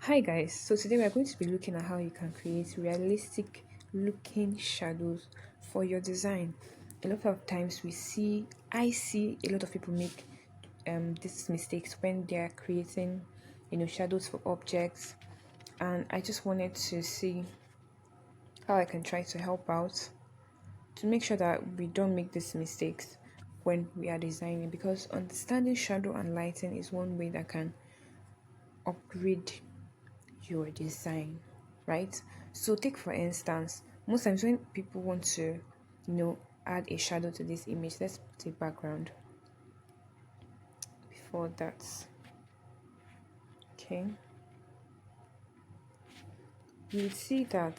Hi guys, so today we are going to be looking at how you can create realistic looking shadows for your design. A lot of times I see a lot of people make these mistakes when they are creating, shadows for objects, and I just wanted to see how I can try to help out to make sure that we don't make these mistakes when we are designing, because understanding shadow and lighting is one way that can upgrade your design, right? So take for instance, most times when people want to, you know, add a shadow to this image, let's put a background before that. Okay, you see that,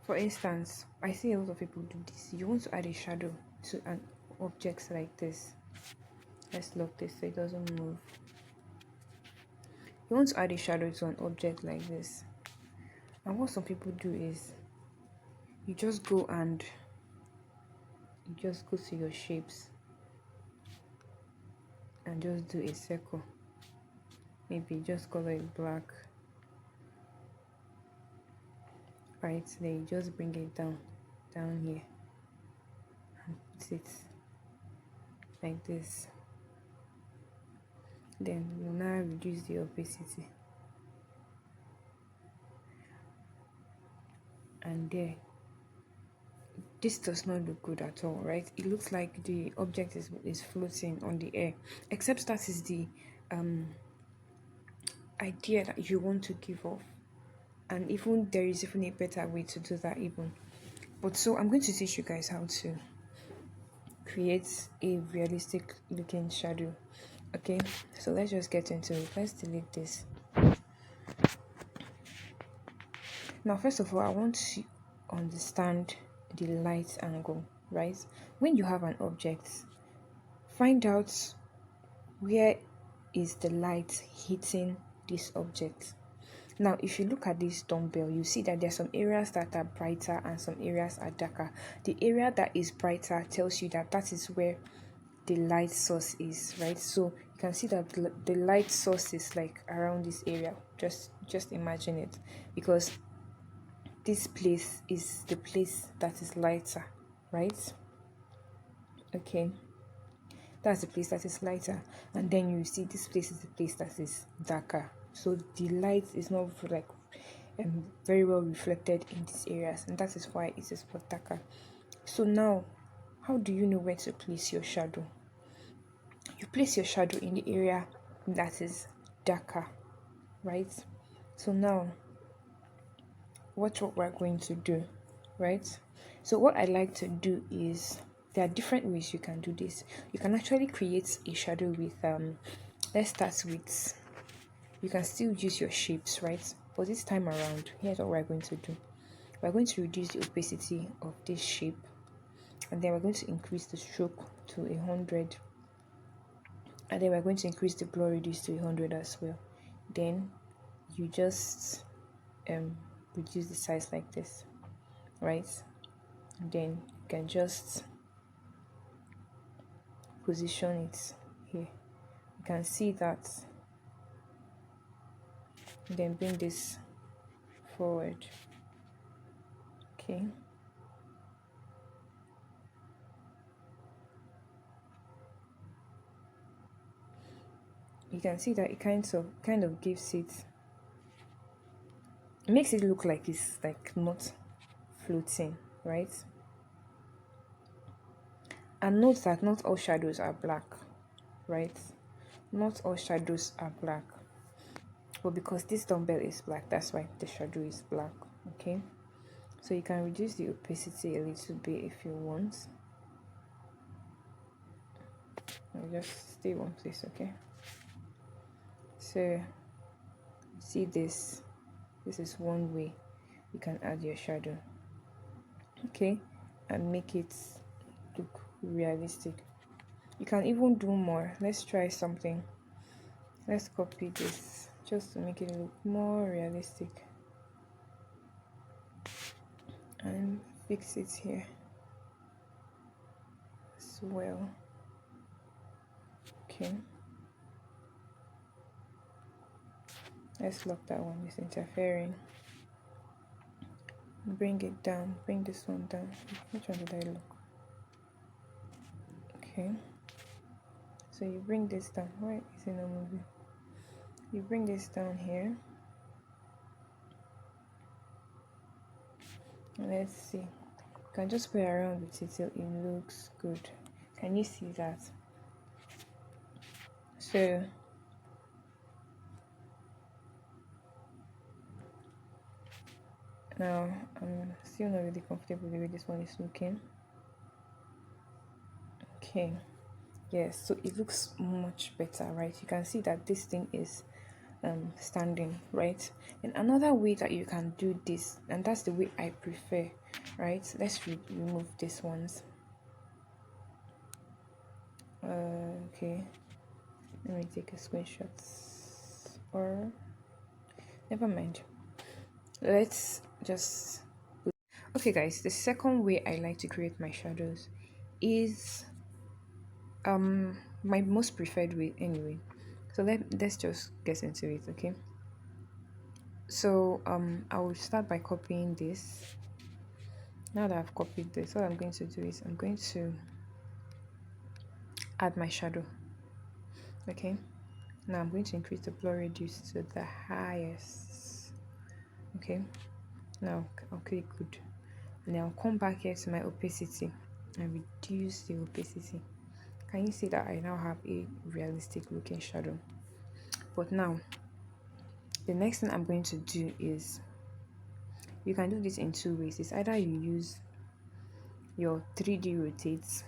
for instance, I see a lot of people do this. You want to add a shadow to an object like this. Let's lock this so it doesn't move. You want to add a shadow to an object like this, and what some people do is you just go and you just go to your shapes and just do a circle. Maybe just color it black. Right there, you just bring it down here, and put it like this. Then you now reduce the opacity, and there, this does not look good at all, right? It looks like the object is floating on the air, except that is the um idea that you want to give off. And even there is even a better way to do that even. But so I'm going to teach you guys how to create a realistic looking shadow. Okay, so let's just get into it. Let's delete this. Now, first of all, I want to understand the light angle, right? When you have an object, find out where is the light hitting this object. Now, if you look at this dumbbell, you see that there are some areas that are brighter and some areas are darker. The area that is brighter tells you that that is where the light source is, right? So you can see that the light source is like around this area. Just imagine it, because this place is the place that is lighter, right? Okay, that's the place that is lighter, and then you see this place is the place that is darker. So the light is not like very well reflected in these areas, and that is why it is for darker. So now, how do you know where to place your shadow? You place your shadow in the area that is darker, right? So now, watch what we're going to do, right? So what I like to do is, there are different ways you can do this. You can actually create a shadow with let's start with, you can still use your shapes, right? But this time around, here's what we're going to do. We're going to reduce the opacity of this shape, and then we're going to increase the stroke to 100, and then we're going to increase the blur reduce to 100 as well. Then you just um reduce the size like this, right? And then you can just position it here. You can see that. Then bring this forward. Okay, you can see that it kind of gives it makes it look like it's like not floating, right? And note that not all shadows are black, right? Not all shadows are black, but because this dumbbell is black, that's why the shadow is black. Okay, so you can reduce the opacity a little bit if you want. I'll just stay one place. Okay, so see this is one way you can add your shadow, okay, and make it look realistic. You can even do more. Let's try something. Let's copy this just to make it look more realistic and fix it here as well. Okay, Let's lock that one. It's interfering. Bring it down. Bring this one down. Which one did I lock? Okay. So you bring this down. Why is it not moving? You bring this down here. Let's see. You can just play around with it till it looks good. Can you see that? So now I'm still not really comfortable with the way this one is looking. Okay. Yes, so it looks much better, right? You can see that this thing is standing, right? And another way that you can do this, and that's the way I prefer, right? Let's remove these ones. Okay, let me take a screenshot, or never mind. Let's just okay, guys. The second way I like to create my shadows is my most preferred way anyway. So let's just get into it, okay? So I will start by copying this. Now that I've copied this, what I'm going to do is I'm going to add my shadow. Okay, now I'm going to increase the blur radius to the highest. Okay, now I'll click good, and then I'll come back here to my opacity and reduce the opacity. Can you see that I now have a realistic looking shadow? But now the next thing I'm going to do is, you can do this in two ways. It's either you use your 3D rotates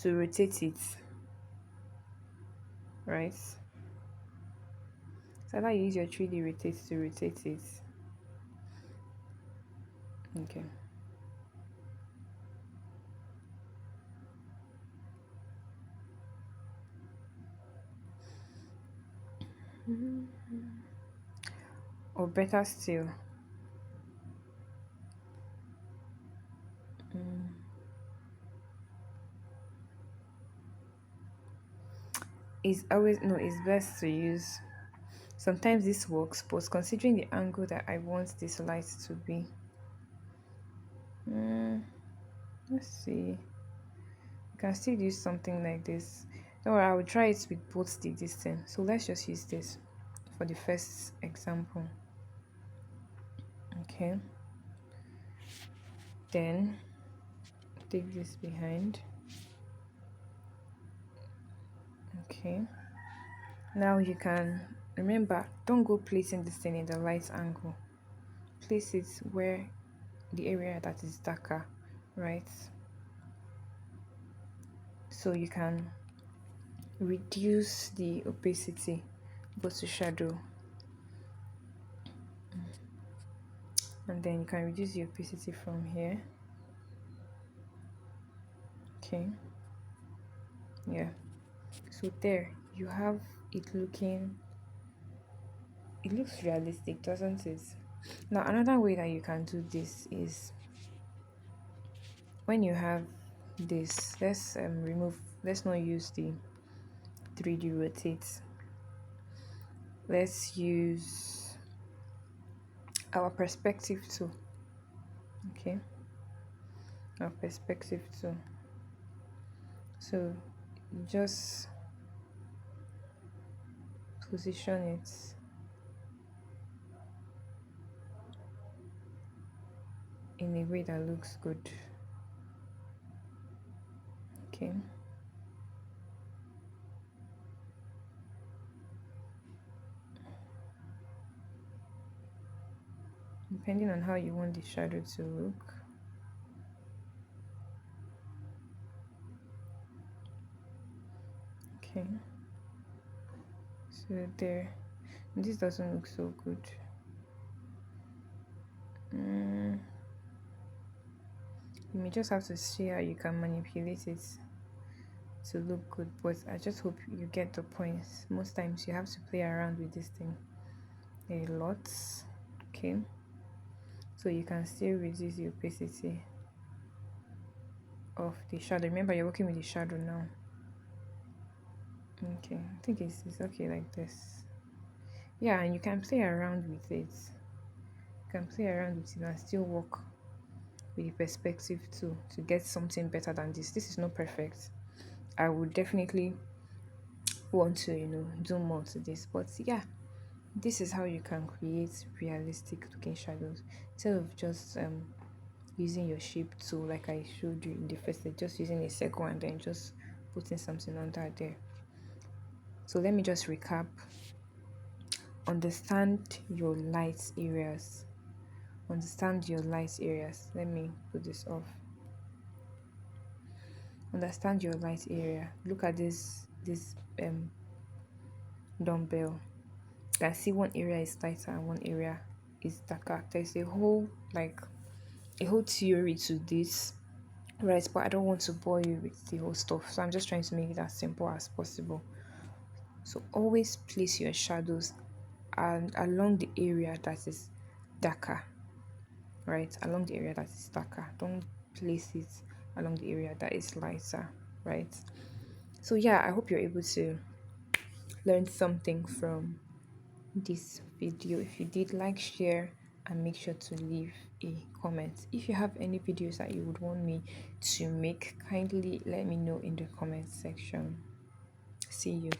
to rotate it, right? So either you use your 3D rotate to rotate it. Okay. Or better still, it's always no, it's best to use. Sometimes this works, but considering the angle that I want this light to be, let's see. You can still use something like this. Don't worry, I will try it with both the distance. So let's just use this for the first example. Okay. Then take this behind. Okay. Now you can remember, don't go placing this thing in the light angle. Place it where the area that is darker, right? So you can reduce the opacity both to shadow, and then you can reduce the opacity from here. Okay, yeah, so there you have it looking, it looks realistic, doesn't it? Now another way that you can do this is, when you have this, let's remove, let's not use the 3D rotate, let's use our perspective tool. Okay, our perspective tool. So just position it in a way that looks good. Okay, depending on how you want the shadow to look. Okay, so there, this doesn't look so good. You may just have to see how you can manipulate it to look good, but I just hope you get the point. Most times you have to play around with this thing a lot. Okay, so you can still reduce the opacity of the shadow. Remember, you're working with the shadow now. Okay, I think it's okay like this. Yeah, and you can play around with it. You can play around with it and still work with the perspective to get something better than this. This is not perfect. I would definitely want to, do more to this. But yeah, this is how you can create realistic looking shadows instead of just using your shape tool like I showed you in the first step, just using a circle and then just putting something under there. So let me just recap. Understand your light areas. Understand your light areas. Let me put this off. Understand your light area. Look at this dumbbell. You can see one area is lighter and one area is darker. There's a whole theory to this, right? But I don't want to bore you with the whole stuff, so I'm just trying to make it as simple as possible. So always place your shadows and along the area that is darker, right? Along the area that is darker. Don't place it along the area that is lighter, right? So yeah, I hope you're able to learn something from this video. If you did, like, share, and make sure to leave a comment. If you have any videos that you would want me to make, kindly let me know in the comment section. See you.